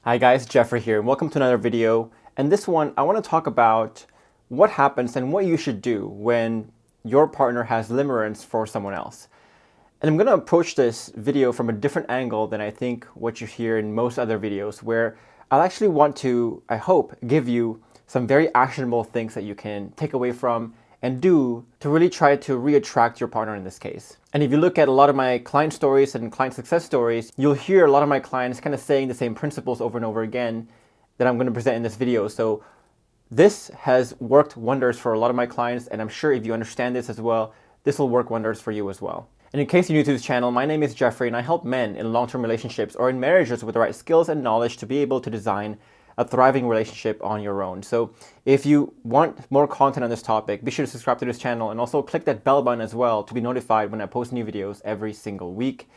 Hi guys, Geoffrey here, and welcome to another video. And this one, I want to talk about what happens and what you should do when your partner has limerence for someone else. And I'm going to approach this video from a different angle than I think what you hear in most other videos, where I'll actually want to, I hope, give you some very actionable things that you can take away from and do to really try to re-attract your partner in this case. And if you look at a lot of my client stories and client success stories, you'll hear a lot of my clients kind of saying the same principles over and over again that I'm going to present in this video. So this has worked wonders for a lot of my clients, and I'm sure if you understand this as well, this will work wonders for you as well. And in case you're new to this channel, my name is Geoffrey, and I help men in long-term relationships or in marriages with the right skills and knowledge to be able to design a thriving relationship on your own. So if you want more content on this topic, be sure to subscribe to this channel and also click that bell button as well to be notified when I post new videos every single week.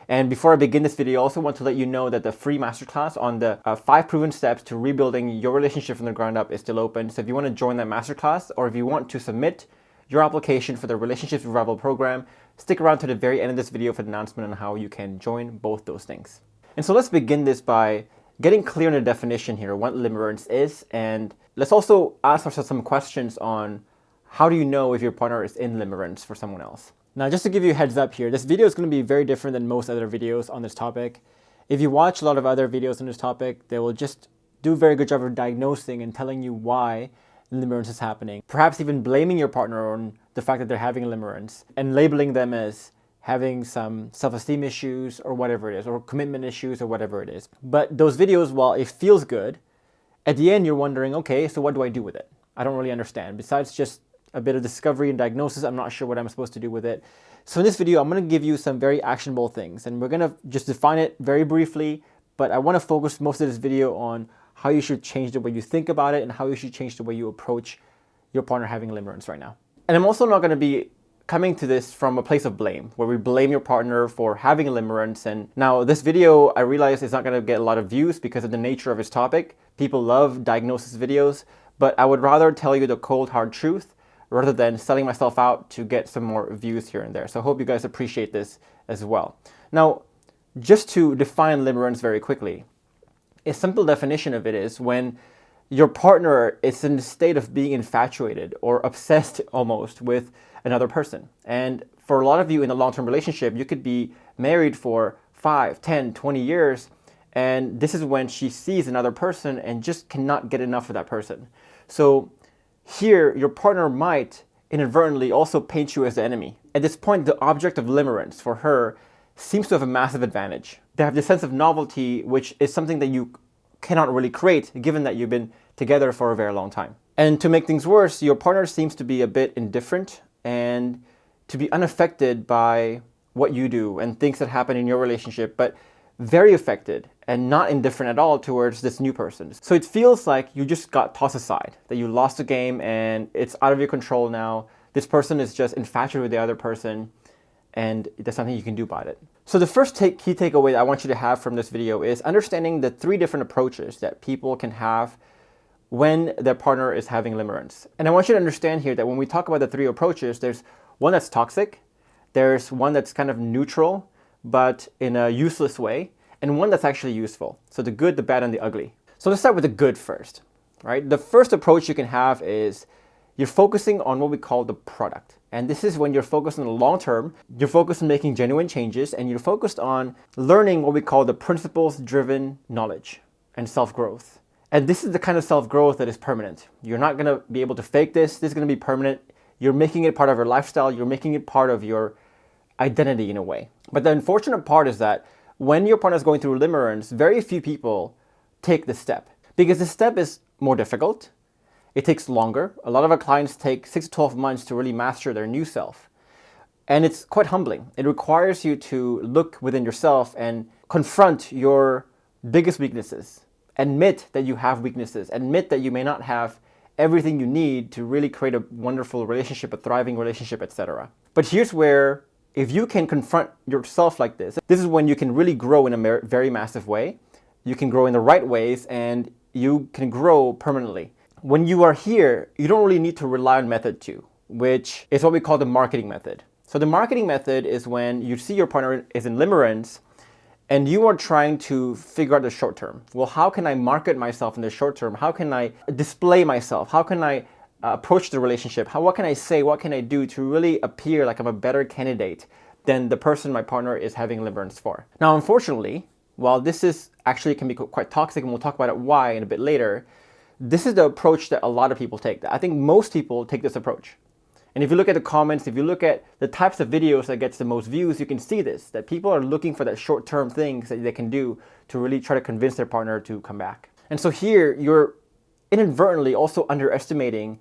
And before I begin this video, I also want to let you know that the free masterclass on the 5 proven steps to rebuilding your relationship from the ground up is still open. So if you want to join that masterclass, or if you want to submit your application for the Relationships Revival program, stick around to the very end of this video for the announcement on how you can join both those things. And so let's begin this by getting clear on the definition here, what limerence is, and let's also ask ourselves some questions on how do you know if your partner is in limerence for someone else. Now, just to give you a heads up here, this video is going to be very different than most other videos on this topic. If you watch a lot of other videos on this topic, they will just do a very good job of diagnosing and telling you why limerence is happening, perhaps even blaming your partner on the fact that they're having limerence and labeling them as having some self-esteem issues or whatever it is, or commitment issues or whatever it is. But those videos, while it feels good, at the end you're wondering, okay, so what do I do with it? I don't really understand. Besides just a bit of discovery and diagnosis, I'm not sure what I'm supposed to do with it. So in this video, I'm going to give you some very actionable things, and we're going to just define it very briefly, but I want to focus most of this video on how you should change the way you think about it and how you should change the way you approach your partner having limerence right now. And I'm also not going to be coming to this from a place of blame, where we blame your partner for having limerence. And now this video, I realize, is not going to get a lot of views because of the nature of its topic. People love diagnosis videos, but I would rather tell you the cold hard truth rather than selling myself out to get some more views here and there. So I hope you guys appreciate this as well. Now, just to define limerence very quickly, a simple definition of it is when your partner is in the state of being infatuated or obsessed almost with another person. And for a lot of you in a long-term relationship, you could be married for 5, 10, 20 years, and this is when she sees another person and just cannot get enough of that person. So here, your partner might inadvertently also paint you as the enemy. At this point, the object of limerence for her seems to have a massive advantage. They have this sense of novelty, which is something that you cannot really create, given that you've been together for a very long time. And to make things worse, your partner seems to be a bit indifferent and to be unaffected by what you do and things that happen in your relationship, but very affected and not indifferent at all towards this new person. So it feels like you just got tossed aside, that you lost the game and it's out of your control now. This person is just infatuated with the other person, and there's something you can do about it. So the first key takeaway that I want you to have from this video is understanding the 3 different approaches that people can have when their partner is having limerence. And I want you to understand here that when we talk about the 3 approaches, there's one that's toxic, there's one that's kind of neutral, but in a useless way, and one that's actually useful. So the good, the bad, and the ugly. So let's start with the good first, right? The first approach you can have is you're focusing on what we call the product. And this is when you're focused on the long term, you're focused on making genuine changes, and you're focused on learning what we call the principles-driven knowledge and self-growth. And this is the kind of self-growth that is permanent. You're not going to be able to fake this. This is going to be permanent. You're making it part of your lifestyle. You're making it part of your identity in a way. But the unfortunate part is that when your partner is going through limerence, very few people take this step because the step is more difficult. It takes longer. A lot of our clients take 6 to 12 months to really master their new self. And it's quite humbling. It requires you to look within yourself and confront your biggest weaknesses. Admit that you have weaknesses. Admit that you may not have everything you need to really create a wonderful relationship, a thriving relationship, etc. But here's where, if you can confront yourself like this is when you can really grow in a very massive way. You can grow in the right ways, and you can grow permanently. When you are here, you don't really need to rely on method 2, which is what we call the marketing method. So the marketing method is when you see your partner is in limerence and you are trying to figure out the short term. Well, how can I market myself in the short term? How can I display myself? How can I approach the relationship? What can I say? What can I do to really appear like I'm a better candidate than the person my partner is having limerence for? Now, unfortunately, while this is actually can be quite toxic, and we'll talk about it why in a bit later, this is the approach that a lot of people take. I think most people take this approach. And if you look at the comments, if you look at the types of videos that gets the most views, you can see this, that people are looking for that short-term things that they can do to really try to convince their partner to come back. And so here, you're inadvertently also underestimating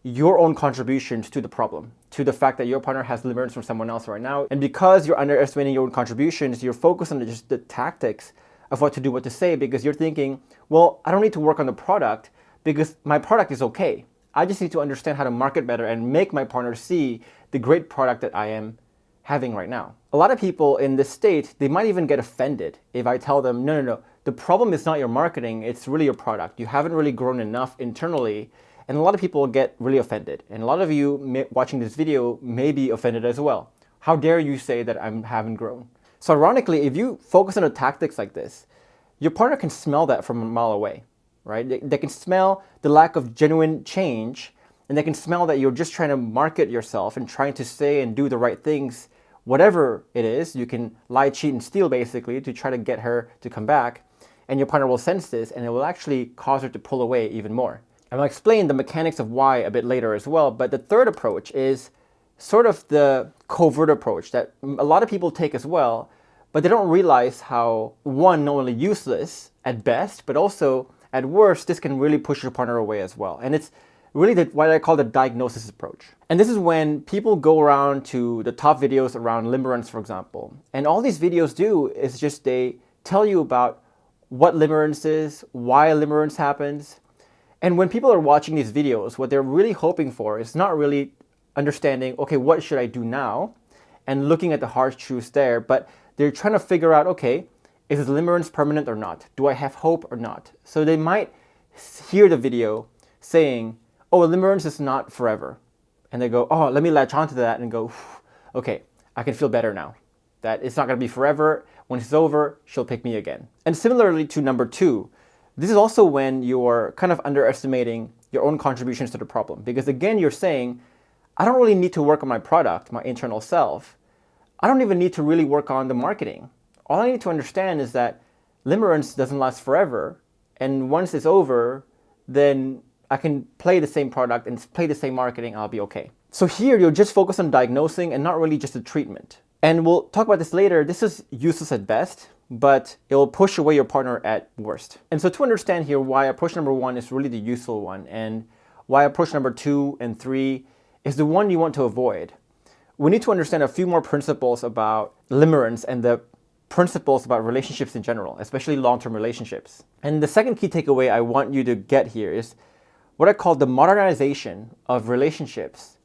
your own contributions to the problem, to the fact that your partner has limerence from someone else right now. And because you're underestimating your own contributions, you're focused on just the tactics of what to do, what to say, because you're thinking, well, I don't need to work on the product because my product is okay. I just need to understand how to market better and make my partner see the great product that I am having right now. A lot of people in this state, they might even get offended if I tell them, no, the problem is not your marketing, it's really your product. You haven't really grown enough internally. And a lot of people get really offended. And a lot of you watching this video may be offended as well. How dare you say that I haven't grown? So ironically, if you focus on the tactics like this, your partner can smell that from a mile away, right? They can smell the lack of genuine change, and they can smell that you're just trying to market yourself and trying to say and do the right things, whatever it is. You can lie, cheat, and steal basically to try to get her to come back. And your partner will sense this, and it will actually cause her to pull away even more. And I'll explain the mechanics of why a bit later as well. But the third approach is sort of the covert approach that a lot of people take as well, but they don't realize how, one, not only useless at best, but also at worst, this can really push your partner away as well. And it's really what I call the diagnosis approach. And this is when people go around to the top videos around limerence, for example. And all these videos do is just they tell you about what limerence is, why limerence happens. And when people are watching these videos, what they're really hoping for is not really understanding, okay, what should I do now? And looking at the harsh truths there, but they're trying to figure out, okay, is limerence permanent or not? Do I have hope or not? So they might hear the video saying, oh, limerence is not forever. And they go, oh, let me latch onto that and go, okay, I can feel better now. That it's not gonna be forever. When it's over, she'll pick me again. And similarly to number 2, this is also when you're kind of underestimating your own contributions to the problem. Because again, you're saying, I don't really need to work on my product, my internal self. I don't even need to really work on the marketing. All I need to understand is that limerence doesn't last forever. And once it's over, then I can play the same product and play the same marketing, I'll be okay. So here, you're just focused on diagnosing and not really just the treatment. And we'll talk about this later. This is useless at best, but it will push away your partner at worst. And so to understand here why approach number 1 is really the useful one and why approach number 2 and 3 is the one you want to avoid, we need to understand a few more principles about limerence and the principles about relationships in general, especially long-term relationships. And the second key takeaway I want you to get here is what I call the modernization of relationships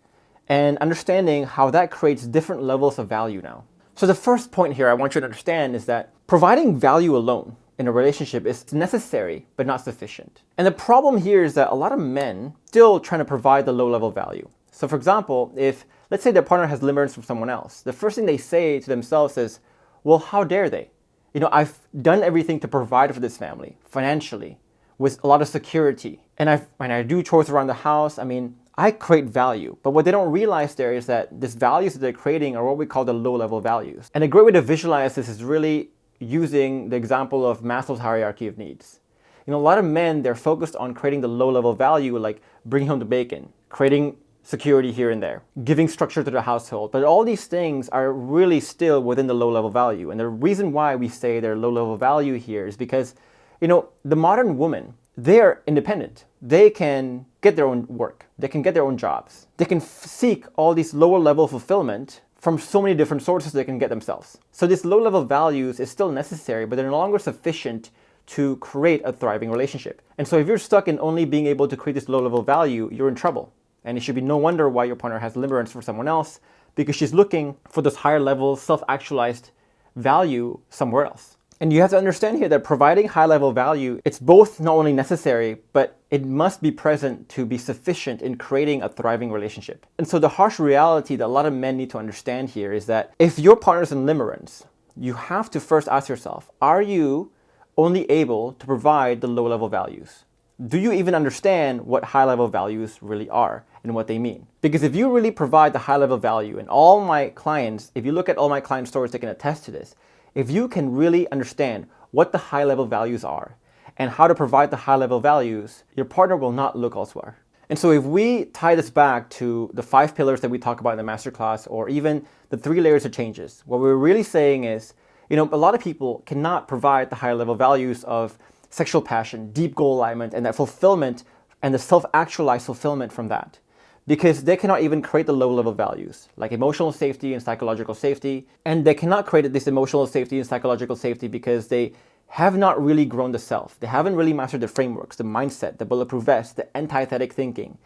and understanding how that creates different levels of value now. So the first point here I want you to understand is that providing value alone in a relationship is necessary, but not sufficient. And the problem here is that a lot of men still trying to provide the low-level value. So for example, if let's say their partner has limerence from someone else, the first thing they say to themselves is, well, how dare they? You know, I've done everything to provide for this family financially with a lot of security. And I do chores around the house. I mean, I create value. But what they don't realize there is that these values that they're creating are what we call the low-level values. And a great way to visualize this is really using the example of Maslow's hierarchy of needs. You know, a lot of men, they're focused on creating the low-level value, like bringing home the bacon, creating security here and there, giving structure to the household. But all these things are really still within the low-level value. And the reason why we say they're low-level value here is because, you know, the modern woman, they're independent. They can get their own work. They can get their own jobs. They can seek all these lower level fulfillment from so many different sources they can get themselves. So these low level values is still necessary, but they're no longer sufficient to create a thriving relationship. And so if you're stuck in only being able to create this low level value, you're in trouble. And it should be no wonder why your partner has limerence for someone else, because she's looking for this higher level self-actualized value somewhere else. And you have to understand here that providing high-level value, it's both not only necessary, but it must be present to be sufficient in creating a thriving relationship. And so the harsh reality that a lot of men need to understand here is that if your partner's in limerence, you have to first ask yourself, are you only able to provide the low-level values? Do you even understand what high-level values really are and what they mean? Because if you really provide the high-level value, and all my clients, if you look at all my client stories, they can attest to this. If you can really understand what the high-level values are and how to provide the high-level values, your partner will not look elsewhere. And so if we tie this back to the 5 pillars that we talk about in the masterclass, or even the 3 layers of changes, what we're really saying is, a lot of people cannot provide the higher level values of sexual passion, deep goal alignment, and that fulfillment and the self-actualized fulfillment from that, because they cannot even create the low-level values like emotional safety and psychological safety. And they cannot create this emotional safety and psychological safety because they have not really grown the self. They haven't really mastered the frameworks, the mindset, the bulletproof vest, the antithetic thinking,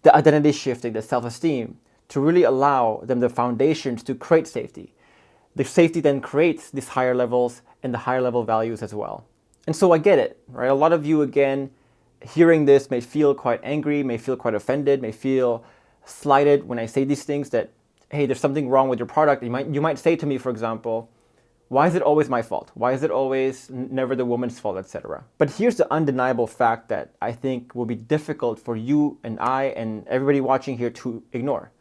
the identity shifting, the self-esteem, to really allow them the foundations to create safety. The safety then creates these higher levels and the higher level values as well. And so I get it, right? A lot of you, again, hearing this may feel quite angry, may feel quite offended, may feel slighted when I say these things that, hey, there's something wrong with your product. You might say to me, for example, why is it always my fault? Why is it always never the woman's fault, etc.? But here's the undeniable fact that I think will be difficult for you and I and everybody watching here to ignore,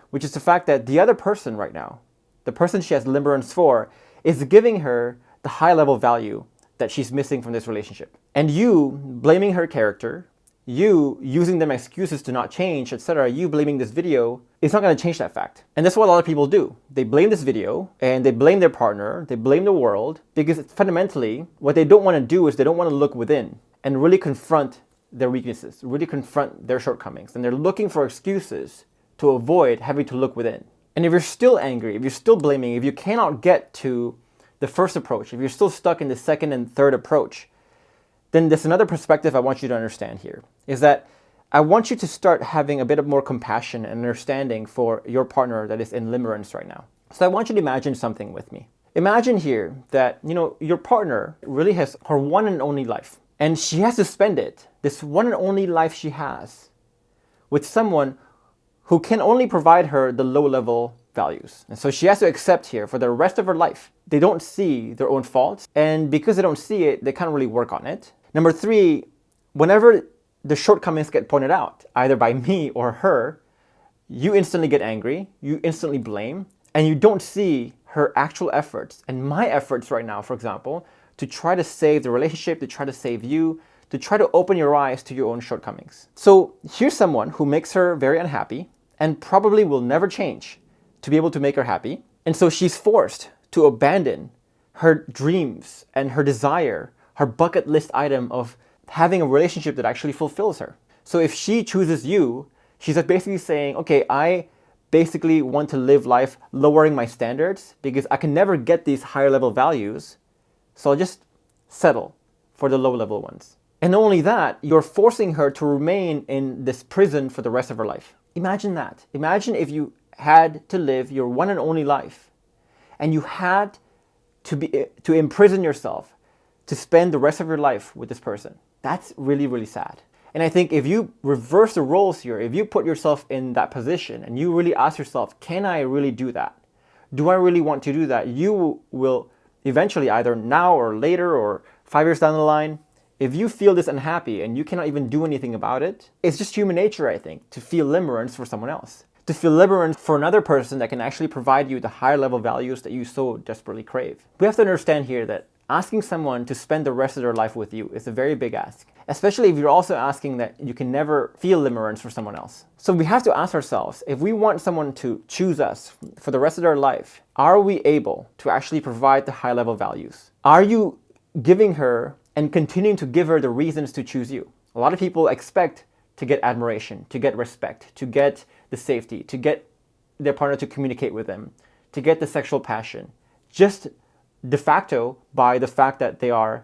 which is the fact that the other person right now, the person she has limerence for, is giving her the high-level value that she's missing from this relationship. And you blaming her character, you using them excuses to not change, etc., you blaming this video is not going to change that fact. And that's what a lot of people do. They blame this video and they blame their partner, they blame the world, because fundamentally what they don't want to do is they don't want to look within and really confront their weaknesses, really confront their shortcomings. And they're looking for excuses to avoid having to look within. And if you're still angry, if you're still blaming, if you cannot get to the first approach, if you're still stuck in the second and third approach, then there's another perspective I want you to understand here, is that I want you to start having a bit of more compassion and understanding for your partner that is in limerence right now. So I want you to imagine something with me. Imagine here that, your partner really has her one and only life, and she has to spend it, this one and only life she has, with someone who can only provide her the low-level values. And so she has to accept here for the rest of her life, they don't see their own faults, and because they don't see it, they can't really work on it. Number 3, whenever the shortcomings get pointed out, either by me or her, you instantly get angry, you instantly blame, and you don't see her actual efforts and my efforts right now, for example, to try to save the relationship, to try to save you, to try to open your eyes to your own shortcomings. So here's someone who makes her very unhappy and probably will never change to be able to make her happy. And so she's forced to abandon her dreams and her desire, her bucket list item of having a relationship that actually fulfills her. So if she chooses you, she's basically saying, okay, I basically want to live life lowering my standards because I can never get these higher level values, so I'll just settle for the low level ones. And not only that, you're forcing her to remain in this prison for the rest of her life. Imagine that. Imagine if you had to live your one and only life and you had to imprison yourself to spend the rest of your life with this person. That's really, really sad. And I think if you reverse the roles here, if you put yourself in that position and you really ask yourself, can I really do that? Do I really want to do that? You will eventually, either now or later or 5 years down the line, if you feel this unhappy and you cannot even do anything about it, it's just human nature, I think, to feel limerence for someone else. To feel limerence for another person that can actually provide you the higher level values that you so desperately crave. We have to understand here that asking someone to spend the rest of their life with you is a very big ask, especially if you're also asking that you can never feel limerence for someone else. So we have to ask ourselves, if we want someone to choose us for the rest of their life, are we able to actually provide the high level values? Are you giving her and continuing to give her the reasons to choose you? A lot of people expect to get admiration, to get respect, to get the safety, to get their partner to communicate with them, to get the sexual passion, just de facto by the fact that they are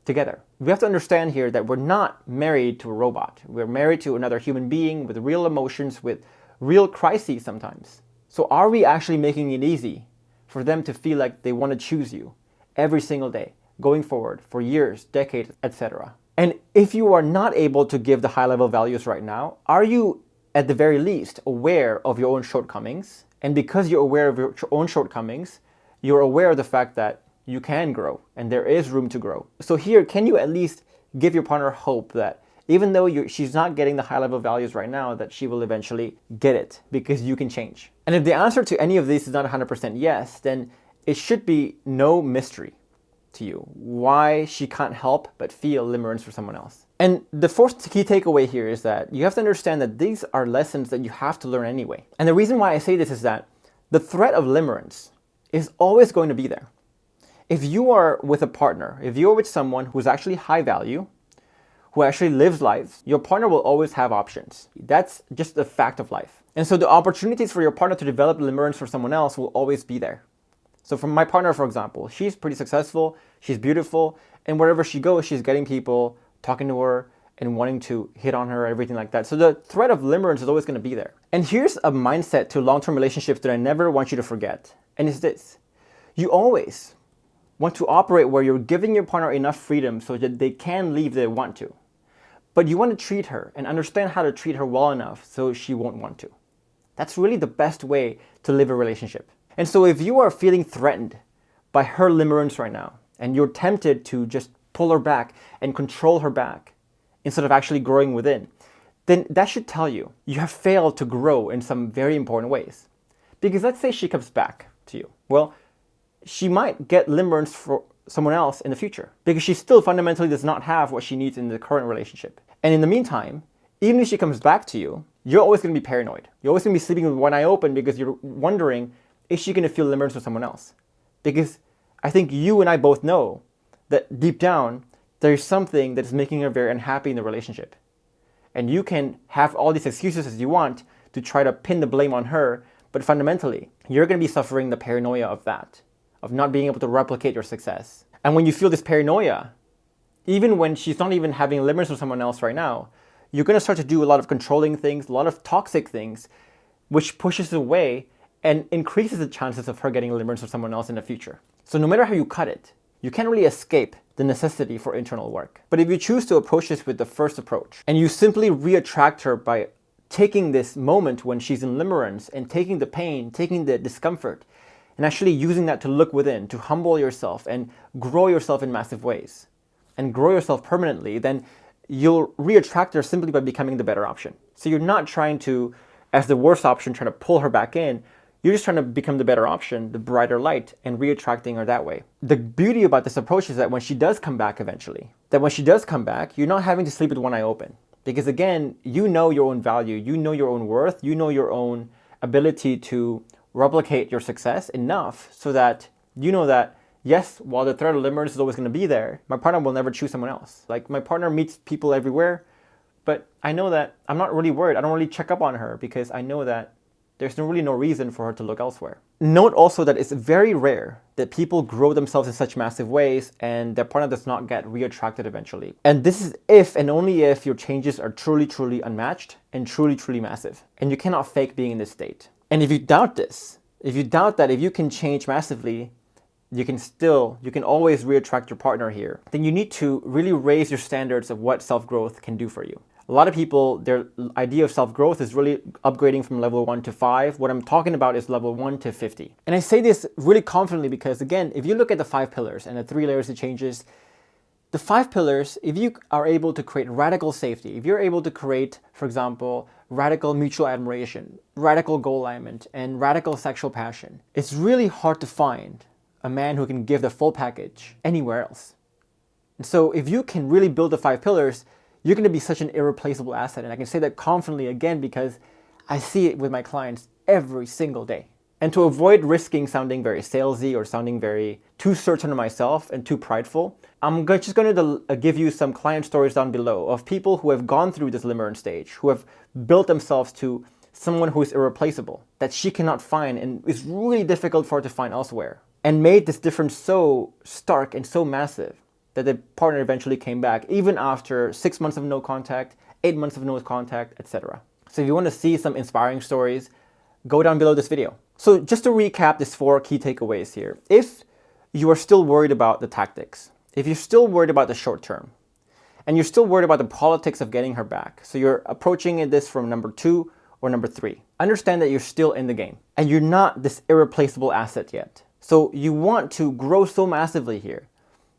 together. We have to understand here that we're not married to a robot. We're married to another human being with real emotions, with real crises sometimes. So are we actually making it easy for them to feel like they want to choose you every single day, going forward for years, decades, etc.? And if you are not able to give the high level values right now, are you at the very least aware of your own shortcomings? And because you're aware of your own shortcomings, you're aware of the fact that you can grow and there is room to grow. So here, can you at least give your partner hope that even though she's not getting the high level values right now, that she will eventually get it because you can change? And if the answer to any of these is not 100% yes, then it should be no mystery to you why she can't help but feel limerence for someone else. And the fourth key takeaway here is that you have to understand that these are lessons that you have to learn anyway. And the reason why I say this is that the threat of limerence is always going to be there. If you are with a partner, if you're with someone who's actually high value, who actually lives life, your partner will always have options. That's just a fact of life. And so the opportunities for your partner to develop limerence for someone else will always be there. So for my partner, for example, she's pretty successful, she's beautiful, and wherever she goes, she's getting people talking to her and wanting to hit on her, everything like that. So the threat of limerence is always going to be there. And here's a mindset to long-term relationships that I never want you to forget. And it's this: you always want to operate where you're giving your partner enough freedom so that they can leave if they want to. But you want to treat her and understand how to treat her well enough so she won't want to. That's really the best way to live a relationship. And so if you are feeling threatened by her limerence right now, and you're tempted to just pull her back and control her back instead of actually growing within, then that should tell you you have failed to grow in some very important ways. Because let's say she comes back to you. Well, she might get limerence for someone else in the future because she still fundamentally does not have what she needs in the current relationship. And in the meantime, even if she comes back to you, you're always going to be paranoid. You're always going to be sleeping with one eye open because you're wondering, is she going to feel limerence with someone else? Because I think you and I both know that deep down, there's something that is making her very unhappy in the relationship. And you can have all these excuses as you want to try to pin the blame on her, but fundamentally, you're going to be suffering the paranoia of that, of not being able to replicate your success. And when you feel this paranoia, even when she's not even having limerence with someone else right now, you're going to start to do a lot of controlling things, a lot of toxic things, which pushes away and increases the chances of her getting limerence with someone else in the future. So no matter how you cut it, you can't really escape the necessity for internal work. But if you choose to approach this with the first approach, and you simply re-attract her by taking this moment when she's in limerence and taking the pain, taking the discomfort, and actually using that to look within, to humble yourself and grow yourself in massive ways, and grow yourself permanently, then you'll re-attract her simply by becoming the better option. So you're not trying to, as the worst option, trying to pull her back in. You're just trying to become the better option, the brighter light, and re-attracting her that way. The beauty about this approach is that when she does come back eventually, you're not having to sleep with one eye open. Because again, you know your own value, you know your own worth, you know your own ability to replicate your success enough so that you know that, yes, while the threat of limerence is always going to be there, my partner will never choose someone else. Like, my partner meets people everywhere, but I know that I'm not really worried. I don't really check up on her because I know that there's really no reason for her to look elsewhere. Note also that it's very rare that people grow themselves in such massive ways and their partner does not get re-attracted eventually. And this is if and only if your changes are truly, truly unmatched and truly, truly massive. And you cannot fake being in this state. And if you doubt this, if you doubt that if you can change massively, you can always re-attract your partner here, then you need to really raise your standards of what self-growth can do for you. A lot of people, their idea of self-growth is really upgrading from level 1 to 5. What I'm talking about is level 1 to 50. And I say this really confidently because, again, if you look at the 5 pillars and the 3 layers of changes, the 5 pillars, if you are able to create radical safety, if you're able to create, for example, radical mutual admiration, radical goal alignment, and radical sexual passion, it's really hard to find a man who can give the full package anywhere else. And so if you can really build the 5 pillars, you're going to be such an irreplaceable asset. And I can say that confidently again because I see it with my clients every single day. And to avoid risking sounding very salesy or sounding very too certain of myself and too prideful, I'm just going to give you some client stories down below of people who have gone through this limerence stage, who have built themselves to someone who is irreplaceable, that she cannot find and is really difficult for her to find elsewhere, and made this difference so stark and so massive that the partner eventually came back, even after 6 months of no contact, 8 months of no contact, etc. So if you want to see some inspiring stories, go down below this video. So just to recap these 4 key takeaways here. If you are still worried about the tactics, if you're still worried about the short term, and you're still worried about the politics of getting her back, so you're approaching this from number 2 or number 3, understand that you're still in the game, and you're not this irreplaceable asset yet. So you want to grow so massively here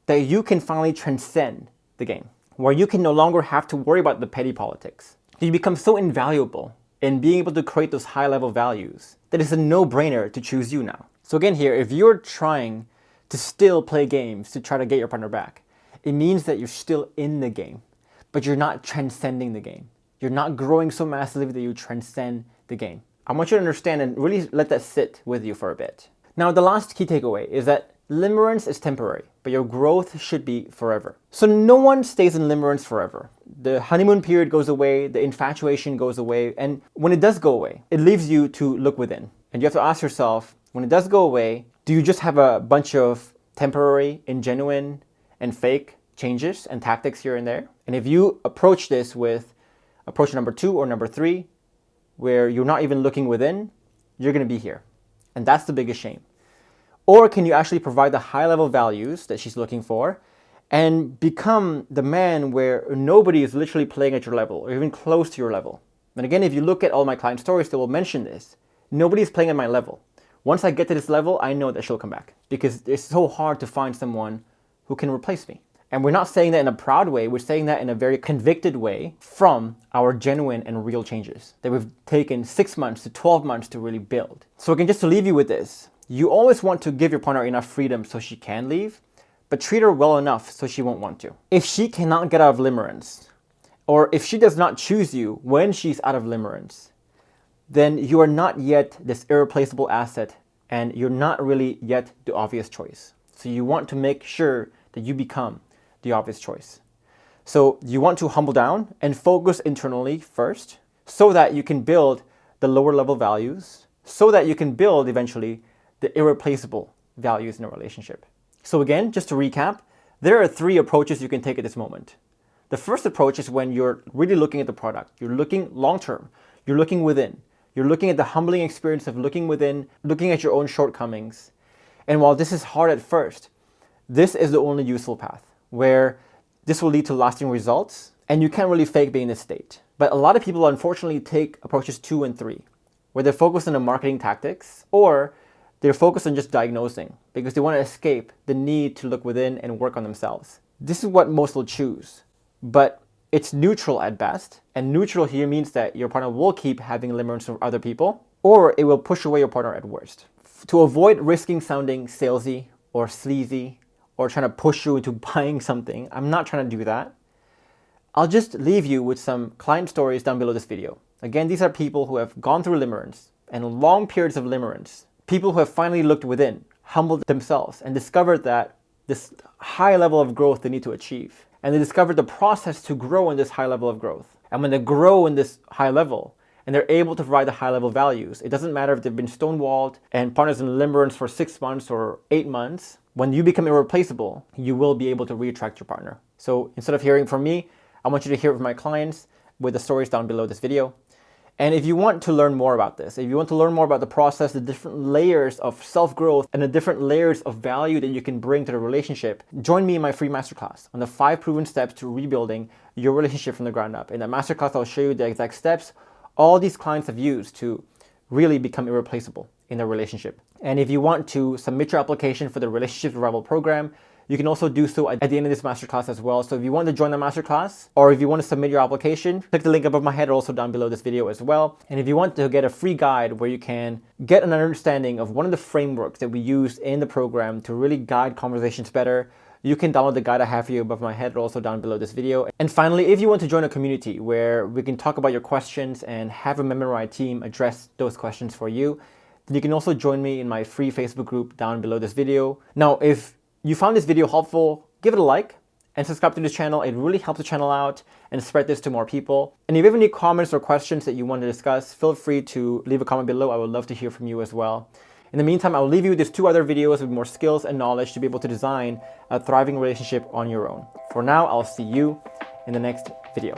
that you can finally transcend the game, where you can no longer have to worry about the petty politics. You become so invaluable in being able to create those high-level values that it's a no-brainer to choose you now. So again here, if you're trying to still play games to try to get your partner back, it means that you're still in the game, but you're not transcending the game. You're not growing so massively that you transcend the game. I want you to understand and really let that sit with you for a bit. Now, the last key takeaway is that limerence is temporary, but your growth should be forever. So no one stays in limerence forever. The honeymoon period goes away, the infatuation goes away, and when it does go away, it leaves you to look within. And you have to ask yourself, when it does go away, do you just have a bunch of temporary, ingenuine, and fake changes and tactics here and there? And if you approach this with approach number 2 or number 3, where you're not even looking within, you're going to be here. And that's the biggest shame. Or can you actually provide the high-level values that she's looking for and become the man where nobody is literally playing at your level or even close to your level? And again, if you look at all my client stories, they will mention this. Nobody's playing at my level. Once I get to this level, I know that she'll come back because it's so hard to find someone who can replace me. And we're not saying that in a proud way, we're saying that in a very convicted way from our genuine and real changes that we've taken 6 months to 12 months to really build. So again, just to leave you with this, you always want to give your partner enough freedom so she can leave, but treat her well enough so she won't want to. If she cannot get out of limerence, or if she does not choose you when she's out of limerence, then you are not yet this irreplaceable asset and you're not really yet the obvious choice. So you want to make sure that you become the obvious choice. So you want to humble down and focus internally first so that you can build the lower level values, so that you can build eventually the irreplaceable values in a relationship. So again, just to recap, there are 3 approaches you can take at this moment. The first approach is when you're really looking at the product. You're looking long-term. You're looking within. You're looking at the humbling experience of looking within, looking at your own shortcomings. And while this is hard at first, this is the only useful path where this will lead to lasting results and you can't really fake being in this state. But a lot of people unfortunately take approaches 2 and 3, where they're focused on the marketing tactics or they're focused on just diagnosing because they want to escape the need to look within and work on themselves. This is what most will choose, but it's neutral at best. And neutral here means that your partner will keep having limerence from other people, or it will push away your partner at worst. To avoid risking sounding salesy or sleazy or trying to push you into buying something, I'm not trying to do that. I'll just leave you with some client stories down below this video. Again, these are people who have gone through limerence and long periods of limerence. People who have finally looked within, humbled themselves, and discovered that this high level of growth they need to achieve. And they discovered the process to grow in this high level of growth. And when they grow in this high level, and they're able to provide the high level values, it doesn't matter if they've been stonewalled and partners in limerence for 6 months or 8 months, when you become irreplaceable, you will be able to reattract your partner. So instead of hearing from me, I want you to hear it from my clients with the stories down below this video. And if you want to learn more about this, if you want to learn more about the process, the different layers of self-growth and the different layers of value that you can bring to the relationship, join me in my free masterclass on the 5 proven steps to rebuilding your relationship from the ground up. In that masterclass, I'll show you the exact steps all these clients have used to really become irreplaceable in their relationship. And if you want to submit your application for the Relationship Revival program, you can also do so at the end of this masterclass as well. So if you want to join the masterclass or if you want to submit your application, click the link above my head or also down below this video as well. And if you want to get a free guide where you can get an understanding of one of the frameworks that we use in the program to really guide conversations better, you can download the guide I have for you above my head or also down below this video. And finally, if you want to join a community where we can talk about your questions and have a member of my team address those questions for you, then you can also join me in my free Facebook group down below this video. Now, if you found this video helpful, give it a like and subscribe to this channel. It really helps the channel out and spread this to more people. And if you have any comments or questions that you want to discuss, feel free to leave a comment below. I would love to hear from you as well. In the meantime, I'll leave you with these 2 other videos with more skills and knowledge to be able to design a thriving relationship on your own. For now, I'll see you in the next video.